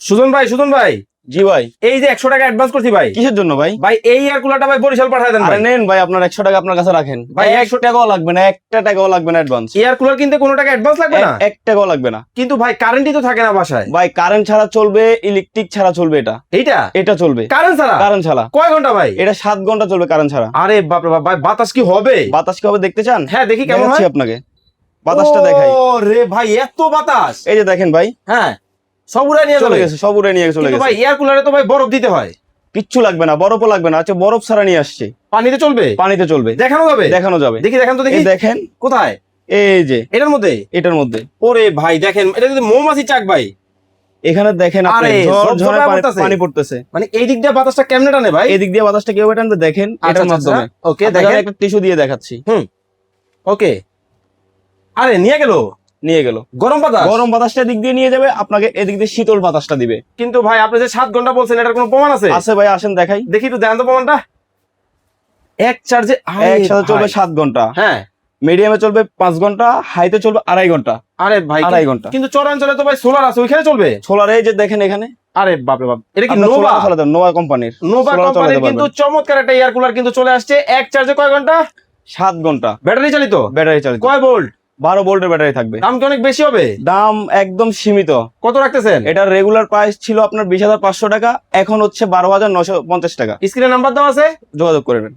সুজন ভাই, সুজন ভাই, জি ভাই। এই যে 100 টাকা অ্যাডভান্স করছি ভাই। কিসের জন্য ভাই? ভাই এই এয়ার কুলারটা ভাই বরিশাল পাঠায় দেন আরে ভাই। নেন ভাই, আপনার 100 টাকা আপনার কাছে রাখেন ভাই, ভাই। 100 টাকাও লাগবে না, একটা টাকাও লাগবে না অ্যাডভান্স। এয়ার কুলার কিনতে কোনো টাকা অ্যাডভান্স লাগবে না? 1 টাকাও লাগবে না। কিন্তু ভাই কারেন্টই তো থাকে না বাসায়। ভাই কারেন্ট ছাড়া চলবে, ইলেকট্রিক ছাড়া চলবে, এইটা এটা চলবে কারেন্ট ছাড়া? কারেন্ট ছাড়া। কয় ঘন্টা ভাই? এটা 7 ঘন্টা চলবে কারেন্ট ছাড়া। আরে বাপ রে বাপ, ভাই বাতাস কি হবে? বাতাস কি হবে দেখতে চান? হ্যাঁ দেখি কেমন দেখাচ্ছি হয়। আপনাকে, বাতাসটা দেখাই। ও রে ভাই, এত বাতাস! এই যে দেখেন ভাই, হ্যাঁ সব উড়াই নিয়ে চলে গেছে, সব উড়ে নিয়ে চলে কিন্তু গেছে। ভাই এয়ার কুলারে তো ভাই বরফ দিতে হয়। কিচ্ছু লাগবে না, বরফও লাগবে না। আচ্ছা বরফ ছাড়া নিয়ে আসছে, পানিতে চলবে? পানিতে চলবে, দেখানো যাবে? দেখানো যাবে। দেখি, দেখান তো দেখি। এই দেখেন, কোথায়? এই যে এটার মধ্যে? এটার মধ্যে। ওরে ভাই দেখেন, এটা কিন্তু মৌমাছি চাক ভাই। এখানে দেখেন আপনি, আরে, ঝরঝরে ঝরঝরে পড়তেছে। পানি পড়তেছে। মানে এই দিক দিয়ে বাতাসটা কেমনে টানে ভাই? এদিক দিয়ে বাতাসটা কিভাবে টানবে দেখেন, এটার মাধ্যমে। ওকে আপনাকে দেখেন, আমি একটা টিস্যু দিয়ে দেখাচ্ছি। ওকে। আরে নিয়ে গেল নিয়ে গেল গরম বাতাস। গরম বাতাসটা এদিক দিয়ে নিয়ে যাবে, আপনাকে এদিক দিয়ে শীতল বাতাসটা দিবে। কিন্তু ভাই আপনি যে 7 ঘন্টা বলছেন, এটার কোনো প্রমাণ আছে? আছে ভাই, আসেন দেখাই। দেখি তো, দেন তো প্রমাণটা। এক চার্জে একসাথে চলবে 7 ঘন্টা, হ্যাঁ। মিডিয়ামে চলবে 5 ঘন্টা, হাইতে চলবে 2.5 ঘন্টা। আরে ভাই 2.5 ঘন্টা। কিন্তু চরাঞ্চলে তো ভাই সোলার আছে, ওইখানে চলবে? সোলার এই যে দেখেন এখানে। আরে বাপ রে বাপ, এটা কি আপনার নোভা? solar চালাতে হবে, নোভা কোম্পানির। নোভা solar কোম্পানির চালাতে কিন্তু পারবেন। চমৎকার একটা এয়ার কুলার কিন্তু চলে আসছে। এক চার্জে কয় ঘন্টা? 7 ঘন্টা। ব্যাটারি চালিত? ব্যাটারি চালিত। কয় ভোল্ট? 12 ভোল্টের ব্যাটারি থাকবে। দাম কি অনেক বেশি হবে? দাম একদম সীমিত। কত রাখতেছেন? এটার রেগুলার প্রাইস ছিল আপনার 20,500 টাকা, এখন হচ্ছে 12,950 টাকা। স্ক্রিনে নাম্বার দেওয়া আছে, যোগাযোগ করবেন।